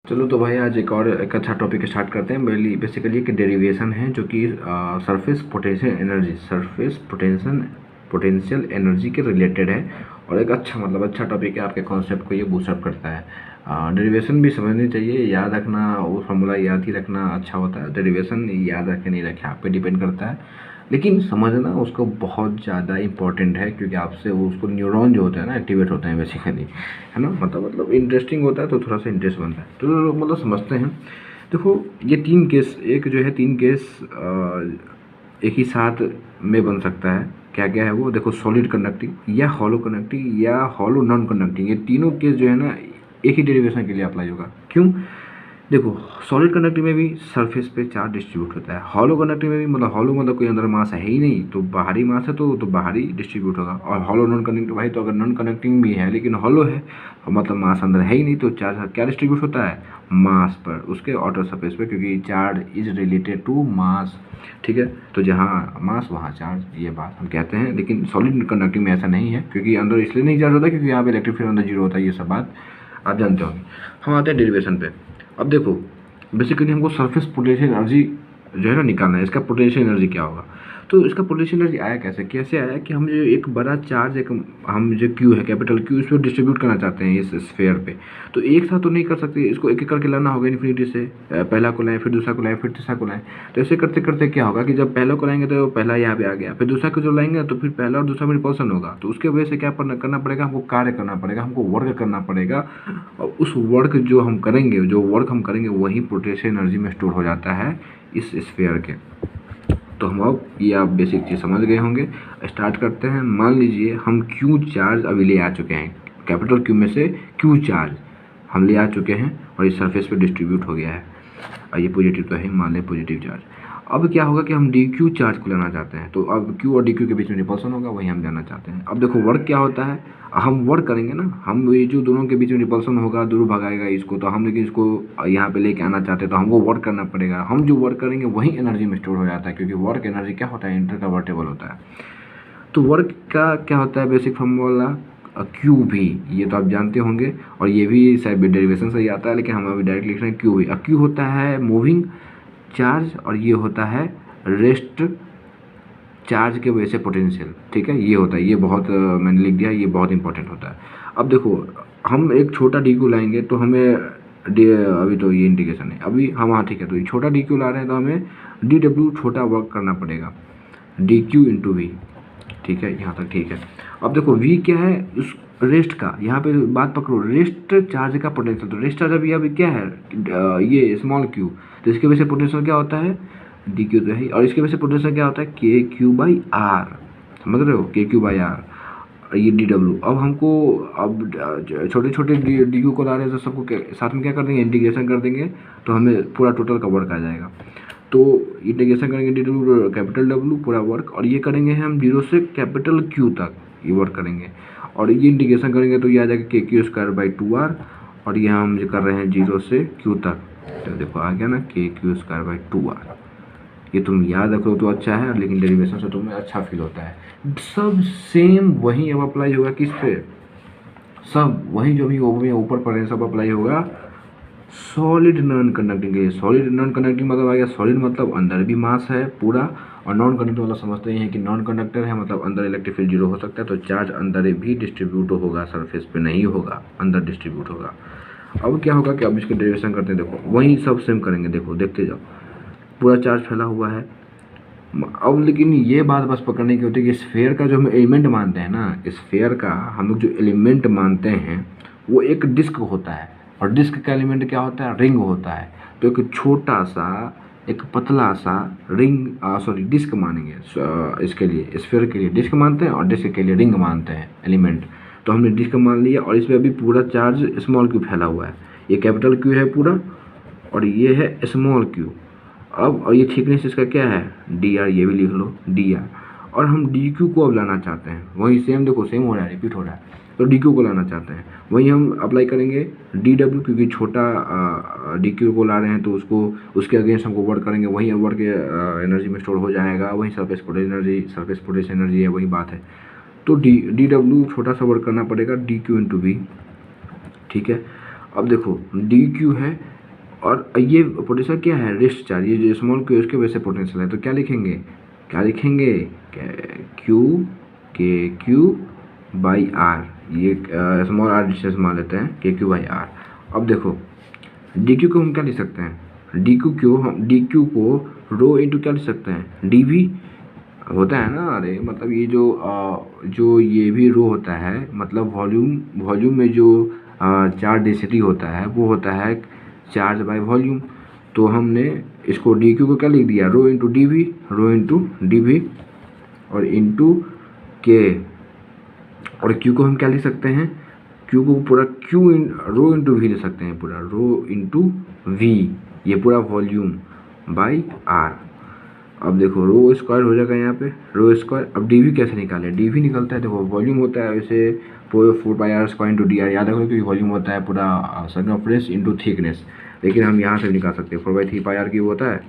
चलो तो भाई आज एक अच्छा टॉपिक स्टार्ट करते हैं। बेसिकली एक डेरिवेशन है जो कि सरफेस पोटेंशियल एनर्जी के रिलेटेड है और एक अच्छा टॉपिक है। आपके कॉन्सेप्ट को ये बूस्टअप करता है। डेरिवेशन भी समझनी चाहिए, याद रखना, वो फार्मूला याद ही रखना अच्छा होता है। डेरिवेशन याद रखे नहीं रखे आप पे डिपेंड करता है, लेकिन समझना उसको बहुत ज़्यादा इंपॉर्टेंट है, क्योंकि आपसे वो उसको न्यूरॉन जो होता है ना एक्टिवेट होते हैं बेसिकली, है ना। मतलब इंटरेस्टिंग होता है तो थोड़ा सा इंटरेस्ट बनता है। तो लोग मतलब समझते हैं। देखो ये तीन केस, एक जो है तीन केस एक ही साथ में बन सकता है। क्या क्या है वो देखो, सॉलिड कंडक्टिंग या हॉलो कंडक्टिंग या हॉलो नॉन कंडक्टिंग, ये तीनों केस जो है ना एक ही डेरिवेशन के लिए अप्लाई होगा। क्यों? देखो सॉलिड कंडक्टिंग में भी सरफेस पे चार्ज डिस्ट्रीब्यूट होता है। हॉलो कंडक्टिंग में भी मतलब हॉलो मतलब कोई अंदर मास है ही नहीं, तो बाहरी मास है तो बाहरी डिस्ट्रीब्यूट होगा। और हॉलो नॉन कंडक्टिंग भाई, तो अगर नॉन कंडक्टिंग भी है लेकिन हॉलो है मतलब मास अंदर है ही नहीं, तो चार्ज क्या डिस्ट्रीब्यूट होता है? मास पर, उसके आउटर सरफेस पे, क्योंकि charge is related to mass. ठीक है, तो जहाँ मास वहाँ चार्ज, ये बात हम कहते हैं। लेकिन सॉलिड कंडक्टिंग में ऐसा नहीं है, क्योंकि अंदर इसलिए नहीं चार्ज होता क्योंकि यहाँ पे इलेक्ट्रिक फील्ड अंदर जीरो होता है। ये सब बात आप जानते होंगे। हम आते हैं डेरिवेशन पे। अब देखो बेसिकली हमको सरफेस पोटेंशियल एनर्जी जो है ना निकालना है। इसका पोटेंशियल एनर्जी क्या होगा? तो इसका पोटेंशियल एनर्जी आया कैसे कैसे आया कि हम जो एक बड़ा चार्ज, एक हम जो क्यू है कैपिटल क्यू, इस पर डिस्ट्रीब्यूट करना चाहते हैं इस स्फेयर पे। तो एक साथ तो नहीं कर सकते, इसको एक एक करके लाना होगा इन्फिनिटी से। पहला को लाएं, फिर दूसरा को लाएं, फिर तीसरा को लाएं। तो ऐसे करते करते क्या होगा कि जब पहला को लाएंगे तो पहला यहाँ पे आ गया, फिर दूसरा को जो लाएंगे तो फिर पहला और दूसरा में रिपल्सन होगा। तो उसके वजह से क्या करना पड़ेगा? हमको कार्य करना पड़ेगा, हमको वर्क करना पड़ेगा। और उस वर्क जो हम करेंगे वही पोटेंशियल एनर्जी में स्टोर हो जाता है इस स्फेयर के। तो हम अब ये आप बेसिक चीज़ समझ गए होंगे। स्टार्ट करते हैं। मान लीजिए हम क्यू चार्ज अभी ले आ चुके हैं, कैपिटल क्यू में से क्यू चार्ज हम ले आ चुके हैं और इस सरफेस पे डिस्ट्रीब्यूट हो गया है। और ये पॉजिटिव तो है, मान लें पॉजिटिव चार्ज। अब क्या होगा कि हम डी क्यू चार्ज को लेना चाहते हैं, तो अब क्यू और डी क्यू के बीच में रिपल्सन होगा, वही हम जाना चाहते हैं। अब देखो वर्क क्या होता है, हम वर्क करेंगे ना, हम ये जो दोनों के बीच में रिपल्सन होगा दूर भगाएगा इसको, तो हम लेकिन इसको यहाँ पे लेके आना चाहते हैं, तो हमको वर्क करना पड़ेगा। हम जो वर्क करेंगे वही एनर्जी में स्टोर हो जाता है, क्योंकि वर्क एनर्जी क्या होता है? इंटर कन्वर्टेबल होता है। तो वर्क का क्या होता है बेसिक फॉर्मूला? क्यू भी, ये तो आप जानते होंगे, और ये भी शायद डेरिवेशन से ही आता है, लेकिन हम अभी डायरेक्ट लिख रहे हैं। क्यू भी, क्यू होता है मूविंग चार्ज और ये होता है रेस्ट चार्ज के वजह से पोटेंशियल। ठीक है, ये होता है, ये बहुत मैंने लिख दिया, ये बहुत इंपॉर्टेंट होता है। अब देखो हम एक छोटा डी क्यू लाएंगे तो हमें अभी तो ये इंडिकेशन है अभी हम, हाँ ठीक है, तो ये छोटा डी क्यू ला रहे हैं तो हमें डी डब्ल्यू छोटा वर्क करना पड़ेगा, डी क्यू इंटू वी। ठीक है, यहाँ तक ठीक है। अब देखो वी क्या है? उस रेस्ट का, यहाँ पे बात पकड़ो, रेस्ट चार्ज का पोटेंशियल। तो रेस्ट चार्ज अभी क्या है? ये स्मॉल क्यू, तो इसके वजह से पोटेंशियल क्या होता है? डी क्यू तो है ही, और इसके वजह से पोटेंशियल क्या होता है? के क्यू बाई आर। समझ रहे हो? के क्यू बाई आर, ये डी डब्ल्यू। अब हमको अब छोटे छोटे डी क्यू को ला रहे हैं, तो सबको साथ में क्या कर देंगे? इंटीग्रेशन कर देंगे, तो हमें पूरा टोटल का वर्क आ जाएगा। तो इंटीग्रेशन करेंगे डी डब्ल्यू कैपिटल डब्ल्यू पूरा वर्क, और ये करेंगे हम जीरो से कैपिटल क्यू तक ये वर्क करेंगे, और ये इंटीग्रेशन करेंगे तो ये आ जाएगा k q square by two r, और ये हम जो कर रहे हैं जीरो से क्यू तक, तो देखो आ गया ना k q square by two r. ये तुम याद रखो तो अच्छा है, लेकिन डेरिवेशन से तुम्हें अच्छा फील होता है। सब सेम वही अब अप्लाई होगा किस पे? सब वही जो भी ऊपर पढ़े हैं सब अप्लाई होगा सॉलिड नॉन कंडक्टिंग के लिए। सॉलिड नॉन कंडक्टिंग मतलब आ गया, सॉलिड मतलब अंदर भी मास है पूरा, और नॉन कंडक्टिंग मतलब समझते ही हैं कि नॉन कंडक्टर है मतलब अंदर इलेक्ट्रिक फील्ड जीरो हो सकता है, तो चार्ज अंदर भी डिस्ट्रीब्यूट होगा, सरफेस पे नहीं होगा, अंदर डिस्ट्रीब्यूट होगा। अब क्या होगा कि अब इसके डेरिवेशन करते हैं। देखो वही सब सेम करेंगे, देखो देखते जाओ, पूरा चार्ज फैला हुआ है। अब लेकिन ये बात बस पकड़ने की होती है कि स्फेयर का जो हम एलिमेंट मानते हैं ना, स्फेयर का हम लोग जो एलिमेंट मानते हैं वो एक डिस्क होता है, और डिस्क का एलिमेंट क्या होता है? रिंग होता है। तो एक छोटा सा, एक पतला सा रिंग, डिस्क मानेंगे इसके लिए, स्फेयर के लिए डिस्क मानते हैं और डिस्क के लिए रिंग मानते हैं एलिमेंट। तो हमने डिस्क मान लिया, और इसमें अभी पूरा चार्ज स्मॉल क्यू फैला हुआ है। ये कैपिटल क्यू है पूरा, और ये है स्मॉल क्यू। अब और ये थिकनेस इसका क्या है? डी आर, ये भी लिख लो डी आर। और हम डी क्यू को अब लाना चाहते हैं, वही सेम देखो सेम हो रहा है, रिपीट हो रहा है, तो डी क्यू को लाना चाहते हैं, वही हम अप्लाई करेंगे डी डब्ल्यू, क्योंकि छोटा डी क्यू को ला रहे हैं तो उसको उसके अगेंस्ट हमको वर्क करेंगे, वही वर्क एनर्जी में स्टोर हो जाएगा, वही सरफेस पोटेंशियल एनर्जी है, वही बात है। तो डी डब्ल्यू छोटा सा वर्क करना पड़ेगा, डी क्यू इंटू वी। ठीक है, अब देखो डी क्यू है और ये पोटेंशियल क्या है, रेस्ट चार्ज, ये जो स्मॉल क्यू उसके वजह से पोटेंशियल है, तो क्या लिखेंगे, क्यू के क्यू बाई आर, ये स्मॉल आर डिस्टेंस मान लेते हैं, के क्यू बाई आर। अब देखो डी क्यू को हम क्या लिख सकते हैं, डी क्यू को रो इंटू क्या लिख सकते हैं, डी वी होता है ना। अरे मतलब ये जो ये भी रो होता है, मतलब वॉल्यूम में जो चार्ज डेंसिटी होता है वो होता है चार्ज बाय वॉल्यूम। तो हमने इसको डी क्यू को क्या लिख दिया, रो इंटू डी वी और इंटू के, और क्यू को हम क्या लिख सकते हैं, क्यू को पूरा रो इंटू वी ले सकते हैं, पूरा रो इंटू वी, ये पूरा वॉल्यूम बाई आर। अब देखो रो स्क्वायर हो जाएगा यहाँ पे, रो स्क्वायर। अब डी वी कैसे निकाले, डी वी निकलता है, देखो वॉल्यूम होता है वैसे 4 pi R square into D R, याद रखो क्योंकि वॉल्यूम होता है पूरा सर्कमफ्रेंस इंटू थिकनेस, लेकिन हम यहाँ से निकाल सकते हैं 4/3 पाई आर क्यूब होता है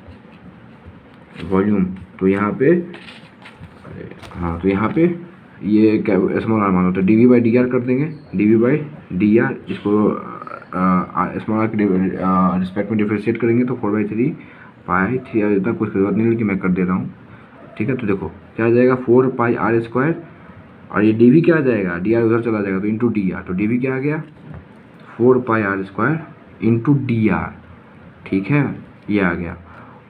वॉल्यूम। तो यहाँ पे हाँ, तो यहाँ पे ये क्या स्मॉल आर मान होता है, d v by d r कर देंगे, d v by d r, इसको स्मॉल आर के रिस्पेक्ट में डिफ्रेंशिएट करेंगे तो 4/3 पाई 3 इतना कुछ जरूरत नहीं, लेकिन मैं कर दे रहा हूँ, ठीक है। तो देखो क्या आ जाएगा 4 पाई आर स्क्वायर, और ये डी वी क्या आ जाएगा, डी आर उधर चला जाएगा तो इंटू डी आर, तो डी वी क्या आ गया 4 pi R square into D R, ठीक है, ये आ गया।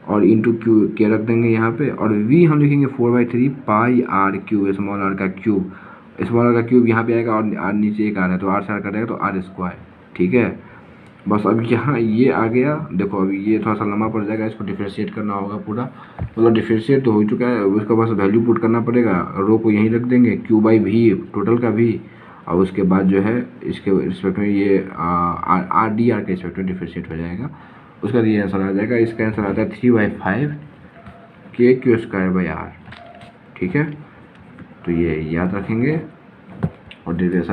और इंटू क्यू के रख देंगे यहाँ पे, और वी हम लिखेंगे 4/3 पाई आर क्यूब, स्मॉल आर का क्यूब, स्मॉल आर का क्यूब यहाँ पे आएगा, और आर नीचे एक आर है तो आर से आर कटेगा तो आर स्क्वायर, ठीक है। बस अब यहाँ ये आ गया, देखो अभी ये थोड़ा सा लंबा पड़ जाएगा, इसको डिफ्रेंशिएट करना होगा पूरा, मतलब डिफ्रेंशिएट तो हो चुका है, उसका बस वैल्यू पुट करना पड़ेगा, रो को यहीं रख देंगे, क्यू बाई वी टोटल का भी, और उसके बाद जो है इसके रिस्पेक्ट में ये आर डी आर के रिस्पेक्ट में डिफ्रेंशिएट हो जाएगा, उसका ये आंसर आ जाएगा। इसका आंसर आता है 3/5 के क्यू स्क्वायर बाई आर, ठीक है। तो ये याद रखेंगे और डेरिवेशन